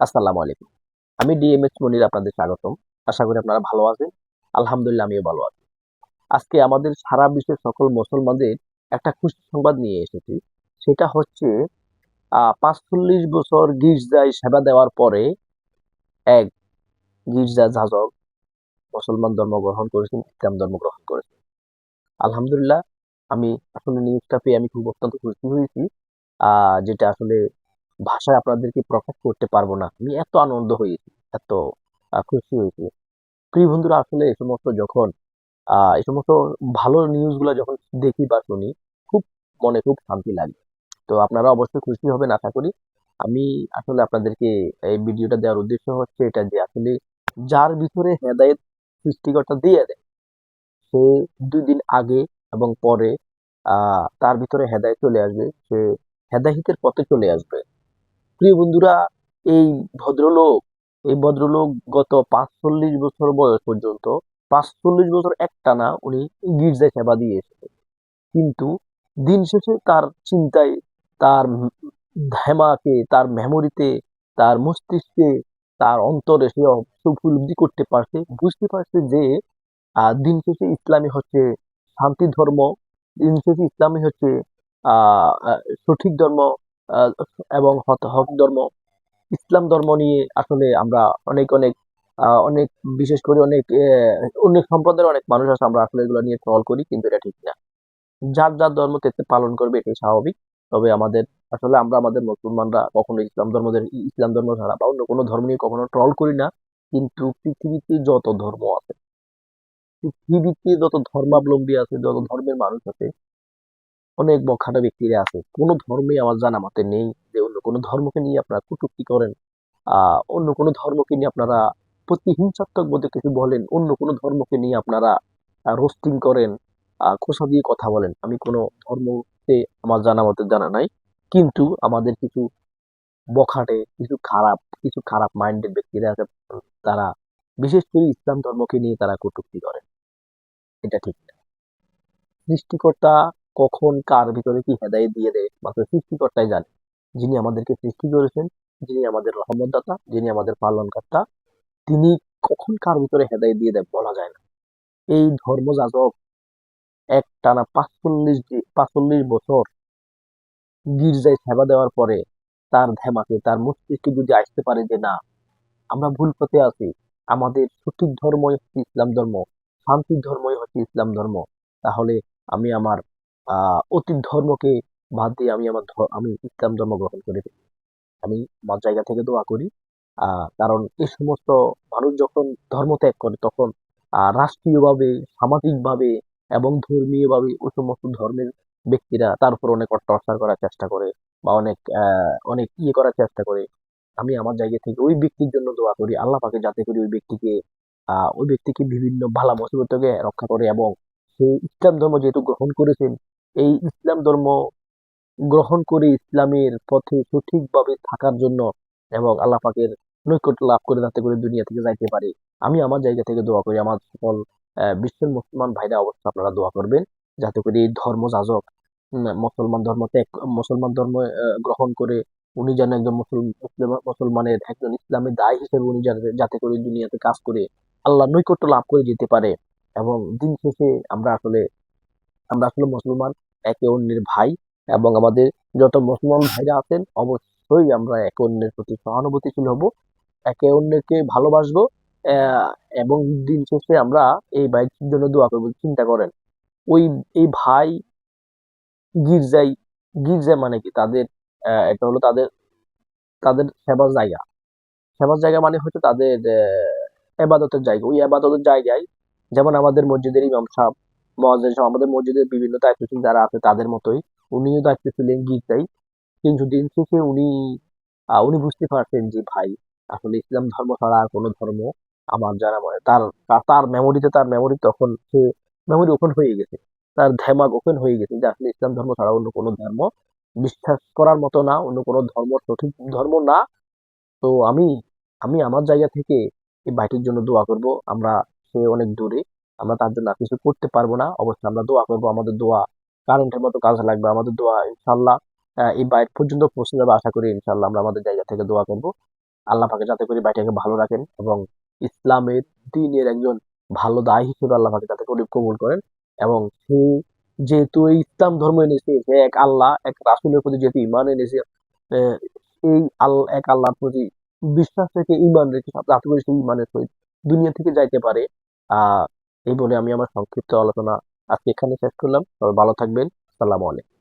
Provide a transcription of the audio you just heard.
আসসালামু আলাইকুম। আমি ডিএমএস মনির আপনাদের স্বাগতম। আশা করি আপনারা ভালো আছেন। আলহামদুলিল্লাহ আমিও ভালো আছি। আজকে আমাদের সারা বিশ্বের সকল মুসলমানদের একটা খুশির সংবাদ নিয়ে এসেছি। সেটা হচ্ছে ৪৫ বছর গির্জায় সেবা দেওয়ার পরে এক গির্জা যাজক মুসলমান ধর্ম গ্রহণ করেছেন, ইসলাম ধর্ম গ্রহণ করেছেন। আলহামদুলিল্লাহ আমি আসলে নিউজটা পেয়ে আমি খুব অত্যন্ত খুশি হয়েছি। যেটা আসলে ভাষায় আপনাদেরকে প্রকাশ করতে পারবো না। আমি এত আনন্দ হয়েছি, এত খুশি হয়েছি। প্রিয় বন্ধুরা আসলে এই সমস্ত যখন এই সমস্ত ভালো নিউজ গুলা যখন দেখি বা শুনি খুব মনে খুব শান্তি লাগে। তো আপনারা অবশ্যই খুশি হবেন আশা করি। আমি আসলে আপনাদেরকে এই ভিডিওটা দেওয়ার উদ্দেশ্য হচ্ছে এটা যে আসলে যার ভিতরে হেদায়েত সৃষ্টিকর্তা দিয়ে দেয় সে ২ দিন আগে এবং পরে তার ভিতরে হেদায়েত চলে আসবে, সে হেদায়েতের পথে চলে আসবে। প্রিয় বন্ধুরা, এই ভদ্রলোক এই ভদ্রলোক গত ৪৫ বছর বয়স পর্যন্ত ৪৫ বছর একটানা উনি গির্জায় সেবা দিয়ে এসেছেন। কিন্তু দিন শেষে তার চিন্তায়, তার ধ্যামাকে, তার মেমোরিতে, তার মস্তিষ্কে, তার অন্তরে সে উপলব্ধি করতে পারছে, বুঝতে পারছে যে দিন শেষে ইসলামই হচ্ছে শান্তি ধর্ম, দিন শেষে ইসলামই হচ্ছে সঠিক ধর্ম, আহ, এবং হক ধর্ম। ইসলাম ধর্ম নিয়ে আসলে আমরা অনেক অনেক অনেক বিশেষ করে অনেক অনেক সম্প্রদায়ের অনেক মানুষ আছে, আমরা আসলে এগুলো নিয়ে ট্রল করি, কিন্তু এটা ঠিক না। যার যার ধর্ম তেতে পালন করবে, এটাই স্বাভাবিক। তবে আমাদের আসলে আমরা আমাদের মুসলমানরা কখনো ইসলাম ধর্ম ছাড়া বা অন্য কোনো ধর্ম নিয়ে কখনো ট্রল করি না। কিন্তু পৃথিবীতে যত ধর্ম আছে, পৃথিবীতে যত ধর্মাবলম্বী আছে, যত ধর্মের মানুষ আছে, অনেক বখাটে ব্যক্তিরা আছে। কোনো ধর্মে আমার জানা মতে নেই যে অন্য কোনো ধর্মকে নিয়ে আপনারা কটূক্তি করেন, অন্য কোনো ধর্মকে নিয়ে আপনারা প্রতিহিংসাত্মক বোধে কিছু বলেন, অন্য কোনো ধর্মকে নিয়ে আপনারা রোস্টিং করেন, খোসা দিয়ে কথা বলেন। আমি কোনো ধর্মতে আমার জানা মতে জানা নাই। কিন্তু আমাদের কিছু খারাপ মাইন্ডেড ব্যক্তিরা আছে, তারা বিশেষ করে ইসলাম ধর্মকে নিয়ে তারা কটূক্তি করে। এটা ঠিক না। সৃষ্টিকর্তা কখন কার ভিতরে কি হেদায়েত দিয়ে দেয় মাত্র সৃষ্টিকর্তাই জানে। যিনি আমাদেরকে সৃষ্টি করেছেন, যিনি আমাদের রহমতদাতা, যিনি আমাদের পালনকর্তা, তিনি কখন কার ভিতরে হেদায়েত দিয়ে দেয় বলা যায় না। এই ধর্মযাজক একটানা ৪৫ বছর গির্জায় সেবা দেওয়ার পরে তার ধ্যামাকে, তার মস্তিষ্কে যদি আসতে পারে যে না, আমরা ভুল পথে আছি, আমাদের সঠিক ধর্মই হচ্ছে ইসলাম ধর্ম, শান্তির ধর্মই হচ্ছে ইসলাম ধর্ম, তাহলে আমি আমার অতীত ধর্মকে বাদ দিয়ে আমি ইসলাম ধর্ম গ্রহণ করে ফেলি। আমি আমার জায়গা থেকে দোয়া করি। কারণ এই সমস্ত মানুষ যখন ধর্ম ত্যাগ করে তখন রাষ্ট্রীয়ভাবে, সামাজিকভাবে এবং ধর্মীয়ভাবে ওই সমস্ত ধর্মের ব্যক্তিরা তার উপর অনেক অত্যাচার করার চেষ্টা করে বা অনেক ইয়ে করার চেষ্টা করে। আমি আমার জায়গা থেকে ওই ব্যক্তির জন্য দোয়া করি, আল্লাহ পাকে যাতে করে ওই ব্যক্তিকে বিভিন্ন বালা মুসিবত থেকে রক্ষা করে, এবং সে ইসলাম ধর্ম যেহেতু গ্রহণ করেছেন, এই ইসলাম ধর্ম গ্রহণ করে ইসলামের পথে সঠিকভাবে থাকার জন্য এবং আল্লাহ পাকের নৈকট্য লাভ করে যাতে করে দুনিয়া থেকে যাইতে পারে। আমি আমার জায়গা থেকে দোয়া করি, আমার সকল বিশ্বের মুসলমান ভাইরা অবশ্যই আপনারা দোয়া করবেন যাতে করে এই ধর্ম যাজক মুসলমান ধর্ম গ্রহণ করে উনি যেন একজন মুসলমানের একজন ইসলামের দায় হিসেবে উনি যাতে করে দুনিয়াতে কাজ করে আল্লাহ নৈকট্য লাভ করে যেতে পারে। এবং দিন শেষে আমরা আসলে মুসলমান, একে অন্যের ভাই, এবং আমাদের যত মুসলমান ভাইরা আছেন অবশ্যই আমরা একে অন্যের প্রতি সহানুভূতিশীল হব, একে অন্যকে ভালোবাসবো। আহ, এবং দিন শেষে আমরা এই ভাইয়ের জন্য দোয়া করবো। চিন্তা করেন, ওই এই ভাই গির্জায় গির্জা মানে কি তাদের, এটা হলো তাদের তাদের সেবার জায়গা মানে হচ্ছে তাদের এবাদতের জায়গা। ওই এবাদতের জায়গায় যেমন আমাদের মসজিদের ইমাম সাহেব, মুয়াজ্জিন সাহেব, আমাদের মসজিদের বিভিন্ন দায়িত্বশীল যারা আছে তাদের মতোই উনিও দায়িত্ব ছিলেন গির্জায়। কিন্তু দিন শেষে উনি বুঝতে পারছেন যে ভাই আসলে ইসলাম ধর্ম ছাড়া আর কোনো ধর্ম আমার জানা মানে তার তার মেমোরি তখন সে মেমোরি ওপেন হয়ে গেছে, তার ধ্যামাগ ওপেন হয়ে গেছে যে আসলে ইসলাম ধর্ম ছাড়া অন্য কোনো ধর্ম বিশ্বাস করার মতো না, অন্য কোনো ধর্ম সঠিক ধর্ম না। তো আমি আমার জায়গা থেকে এই ভাইটির জন্য দোয়া করব। সে অনেক দূরে, আমরা তার জন্য আর কিছু করতে পারবো না, অবশ্যই আমরা দোয়া করব। আমাদের দোয়া কারেন্টের মতো কাজে লাগবে, আমাদের দোয়া ইনশাল্লাহ এই বাইট পর্যন্ত পৌঁছে যাবে। আশা করি ইনশাল্লাহ আমরা আমাদের জায়গা থেকে দোয়া করব। আল্লাহ পাকে যাতে করে ভাইটাকে ভালো রাখেন এবং ইসলামের দ্বীনের একজন ভালো দায়ী হিসেবে আল্লাহ পাকে যাতে করে কবুল করেন। এবং সে যেহেতু এই ইসলাম ধর্ম এনেছে, সে এক আল্লাহ, এক রাসূলের প্রতি যেহেতু ঈমান এনেছে, এই এক আল্লাহর প্রতি বিশ্বাস রেখে, ঈমান রেখে যাতে করে সে ঈমানের সহিত দুনিয়া থেকে যাইতে পারে। আ এই বলে আমি আমার সংক্ষিপ্ত আলোচনা আজকে এখানে শেষ করলাম। সবাই ভালো থাকবেন। আসসালামু আলাইকুম।